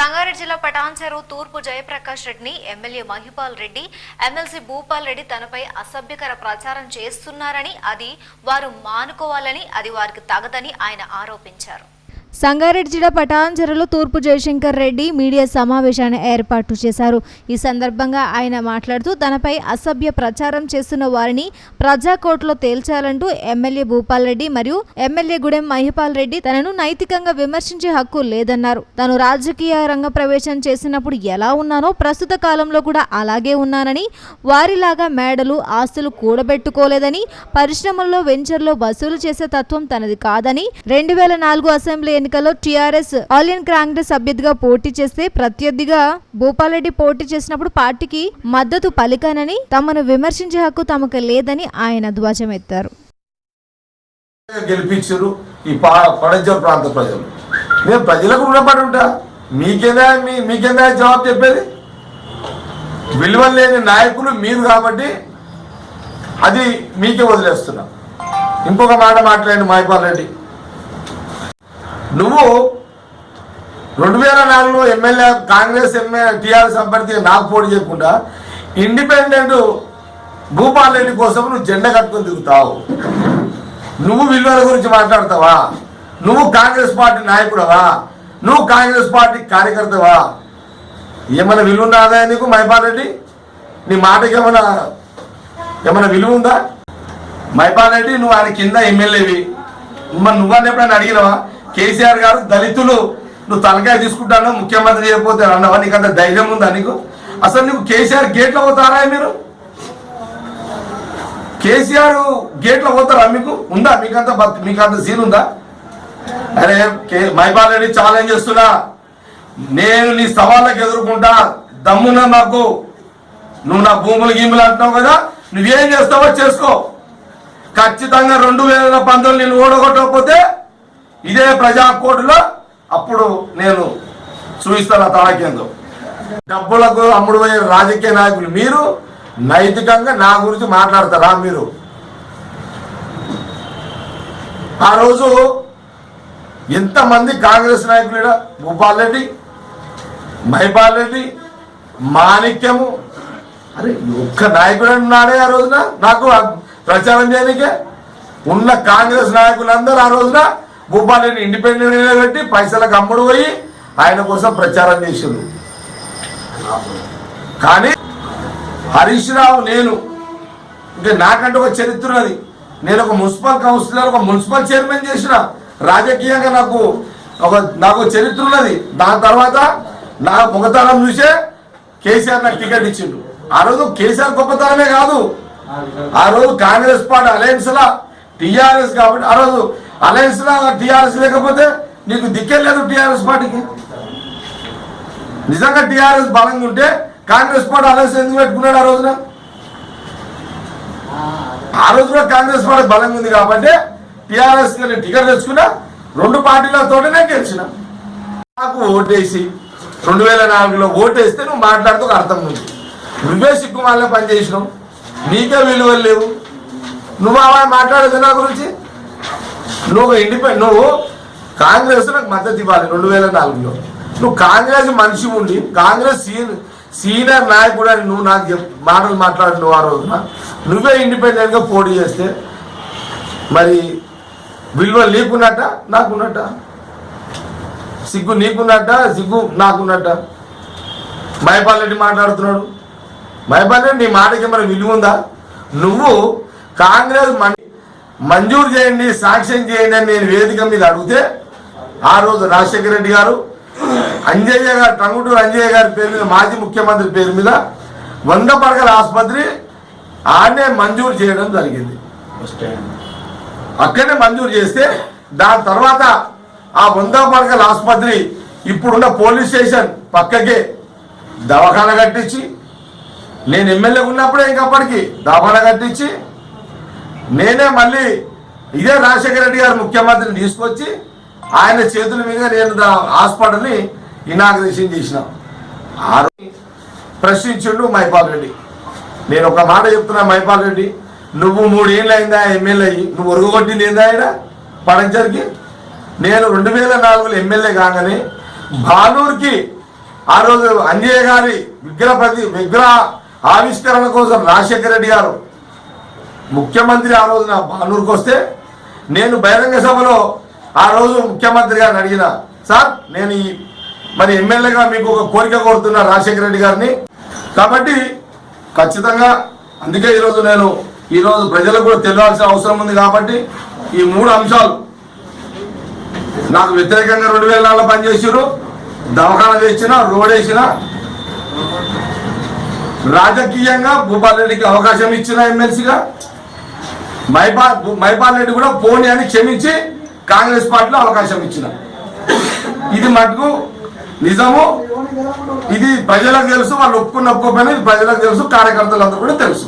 సంగారెడ్డి జిల్లా పటాన్ చెరువు తూర్పు జయప్రకాష్ రెడ్డిని ఎమ్మెల్యే మహిపాల్ రెడ్డి, ఎమ్మెల్సీ భూపాల్ రెడ్డి తనపై అసభ్యకర ప్రచారం చేస్తున్నారని, అది వారు మానుకోవాలని, అది వారికి తగదని ఆయన ఆరోపించారు. సంగారెడ్డి జిల్లా పటాన్ చెరువులో తూర్పు జయశంకర్ రెడ్డి మీడియా సమావేశాన్ని ఏర్పాటు చేశారు. ఈ సందర్భంగా ఆయన మాట్లాడుతూ తనపై అసభ్య ప్రచారం చేస్తున్న వారిని ప్రజాకోర్టులో తేల్చాలంటూ ఎమ్మెల్యే భూపాల్ రెడ్డి మరియు ఎమ్మెల్యే గుడెం మహిపాల్ రెడ్డి తనను నైతికంగా విమర్శించే హక్కు లేదన్నారు. తాను రాజకీయ రంగ ప్రవేశం చేసినప్పుడు ఎలా ఉన్నానో ప్రస్తుత కాలంలో కూడా అలాగే ఉన్నానని, వారిలాగా మేడలు ఆస్తులు కూడబెట్టుకోలేదని, పరిశ్రమల్లో వెంచర్లో వసూలు చేసే తత్వం తనది కాదని, 2004 అసెంబ్లీ ఎన్నికల్లో టీఆర్ఎస్ ఆల్ ఇండియా కాంగ్రెస్ అభ్యర్థిగా పోటీ చేస్తే ప్రత్యర్థిగా భూపాల్ రెడ్డి పోటీ చేసినప్పుడు పార్టీకి మద్దతు పలికానని, తమను విమర్శించే హక్కు తమకు లేదని ఆయన ధ్వజమెత్తారు. గెలిపించారు ఈ పడంచర్ ప్రాంత ప్రజలు. నేను ప్రజలకు రుణపడి ఉంటా. మీకేందా జవాబు చెప్పేది? విలువలు లేని నాయకులు మీరు కాబట్టి అది మీకే వదిలేస్తున్నా. ఇంకొక మాట మాట్లాడండి మహిపాల్ రెడ్డి. నువ్వు 2004లో ఎమ్మెల్యే కాంగ్రెస్ టీఆర్ఎస్ అభ్యర్థిగా నాకు పోటీ చేయకుండా ఇండిపెండెంట్ భూపాల్ రెడ్డి కోసం నువ్వు జెండా కట్టుకొని తిరుగుతావు. నువ్వు విలువల గురించి మాట్లాడతావా? నువ్వు కాంగ్రెస్ పార్టీ నాయకుడవా? నువ్వు కాంగ్రెస్ పార్టీ కార్యకర్తవా? ఏమైనా విలువ ఉన్నదా నీకు మహిపాల్ రెడ్డి? నీ మాటకి ఏమైనా విలువ ఉందా? మహిపాల్ రెడ్డి నువ్వు ఆయన కింద ఎమ్మెల్యేవి. మరి నువ్వని ఎప్పుడైనా అడిగినవా? కేసీఆర్ గారు దళితులు నువ్వు తలకాయ తీసుకుంటాను ముఖ్యమంత్రి చేయకపోతే అన్నావా? నీకు అంత ధైర్యం ఉందా నీకు? అసలు నీకు కేసీఆర్ గేట్లో పోతారా? మీరు కేసీఆర్ గేట్లో పోతారా? మీకు ఉందా? మీకంత సీన్ ఉందా? అరే మహిపాల్ రెడ్డి ఛాలెంజ్ చేస్తున్నా, నేను నీ సవాళ్ళకి ఎదుర్కొంటా. దమ్మున్నా నాకు. నువ్వు నా భూములు గీములు అంటున్నావు కదా, నువ్వేం చేస్తావో చేసుకో. ఖచ్చితంగా 2019 నేను ఓడగొట్టకపోతే ఇదే ప్రజా కోర్టులో అప్పుడు నేను చూపిస్తాను తాళకేందో. డబ్బులకు అమ్ముడు పోయే రాజకీయ నాయకులు మీరు నైతికంగా నా గురించి మాట్లాడతారా? మీరు ఆ రోజు ఎంతమంది కాంగ్రెస్ నాయకులు, భూపాల్ రెడ్డి, మహిపాల్ రెడ్డి, మాణిక్యము, అరే ఒక్క నాయకుడు ఉన్నాడే ఆ రోజున నాకు ప్రచారం చేయడానికే. ఉన్న కాంగ్రెస్ నాయకులందరూ ఆ రోజున భూపాల్ రెడ్డి ఇండిపెండెంట్ పెట్టి పైసలకు అమ్ముడు పోయి ఆయన కోసం ప్రచారం చేసిండు. కానీ హరీష్ రావు నేను ఇంకా నాకంటే ఒక చరిత్ర ఉన్నది. నేను ఒక మున్సిపల్ కౌన్సిలర్, ఒక మున్సిపల్ చైర్మన్ చేసిన. రాజకీయంగా నాకు చరిత్ర ఉన్నది. దాని తర్వాత నా గొప్పతనం చూసే కేసీఆర్ నాకు టికెట్ ఇచ్చిండు. ఆ రోజు కేసీఆర్ గొప్పతనమే కాదు, ఆ రోజు కాంగ్రెస్ పార్టీ అలయన్స్ లా టీఆర్ఎస్ కాబట్టి ఆ రోజు అలయన్స్ లా టీఆర్ఎస్ లేకపోతే నీకు దిక్కే లేదు టీఆర్ఎస్ పార్టీకి. నిజంగా టీఆర్ఎస్ బలంగా ఉంటే కాంగ్రెస్ పార్టీ అలయన్స్ ఎందుకు పెట్టుకున్నాడు ఆ రోజున? ఆ రోజు కూడా కాంగ్రెస్ పార్టీ బలంగా ఉంది కాబట్టి టీఆర్ఎస్ టికెట్ తెచ్చుకున్నా. 2 పార్టీలతోనే నేను గెలిచిన. నాకు ఓటేసి 2004లో ఓటేస్తే నువ్వు మాట్లాడుతూ ఒక అర్థం ఉంది. నువ్వే సిక్కుమాలే పనిచేసినావు, నీకే విలువలు లేవు. నువ్వు అలా మాట్లాడేది నా గురించి. నువ్వు కాంగ్రెస్ నాకు మద్దతు ఇవ్వాలి 2004లో. నువ్వు కాంగ్రెస్ మనిషి ఉండి కాంగ్రెస్ సీనియర్ నాయకుడు అని నువ్వు నాకు మాటలు మాట్లాడు. నువ్వు ఆ రోజున నువ్వే ఇండిపెండెంట్గా పోటీ చేస్తే మరి విలువలు నీకున్నట్ట నాకున్నట్ట? సిగ్గు నీకున్నట్ట సిగ్గు నాకున్నట్ట? మహిపాల్ రెడ్డి మాట్లాడుతున్నాడు. మహిపాల్ రెడ్డి నీ మాటకి మరి విలువ ఉందా? నువ్వు కాంగ్రెస్ మంజూరు చేయండి, సాక్ష్యం చేయండి అని నేను వేదిక మీద అడిగితే ఆ రోజు రాజశేఖర రెడ్డి గారు, అంజయ్య గారు, టంగుటూరు అంజయ్య గారి పేరు మీద, మాజీ ముఖ్యమంత్రి పేరు మీద 100 పడకల ఆసుపత్రి ఆడనే మంజూరు చేయడం జరిగింది. అక్కడనే మంజూరు చేస్తే దాని తర్వాత ఆ 100 పడకల ఆసుపత్రి ఇప్పుడున్న పోలీస్ స్టేషన్ పక్కకే దవాఖాన కట్టించి, నేను ఎమ్మెల్యే ఉన్నప్పుడే ఇంకప్పటికి దవాఖాన కట్టించి, నేనే మళ్ళీ ఇదే రాజశేఖర రెడ్డి గారు ముఖ్యమంత్రిని తీసుకొచ్చి ఆయన చేతుల మీద నేను హాస్పిటల్ని ఇనాగ్రేషన్ చేసిన. ఆ రోజు ప్రశ్నించిండు మహిపాల్ రెడ్డి. నేను ఒక మాట చెప్తున్నా మహిపాల్ రెడ్డి, నువ్వు 3 ఏళ్ళు అయిందా ఎమ్మెల్యే అయ్యి? నువ్వు ఒరుగుగొట్టింది ఏందా ఆయన పడంచర్కి? నేను 2004లో ఎమ్మెల్యే కాగానే భానూరుకి ఆ రోజు అంజయ్య గారి విగ్రహ ఆవిష్కరణ కోసం రాజశేఖర రెడ్డి గారు ముఖ్యమంత్రి ఆ రోజున బానూరుకు వస్తే నేను బహిరంగ సభలో ఆ రోజు ముఖ్యమంత్రి గారిని అడిగిన, సార్ నేను మరి ఎమ్మెల్యేగా మీకు ఒక కోరిక కోరుతున్నా రాజశేఖర రెడ్డి గారిని, కాబట్టి ఖచ్చితంగా అందుకే ఈరోజు ప్రజలకు కూడా తెలియాల్సిన అవసరం ఉంది. కాబట్టి ఈ 3 అంశాలు నాకు వ్యతిరేకంగా 2004 పనిచేసారు, దవాఖాన వేసిన, రోడ్ వేసిన, రాజకీయంగా భూపాల్ రెడ్డికి అవకాశం ఇచ్చిన ఎమ్మెల్సీగా, మైపాల్ రెడ్డి కూడా పోనీ అని క్షమించి కాంగ్రెస్ పార్టీలో అవకాశం ఇచ్చిన. ఇది మటుకు నిజము, ఇది ప్రజలకు తెలుసు, వాళ్ళు ఒప్పుకున్న ఒప్పుకోపోయినా ఇది ప్రజలకు తెలుసు, కార్యకర్తలందరూ కూడా తెలుసు.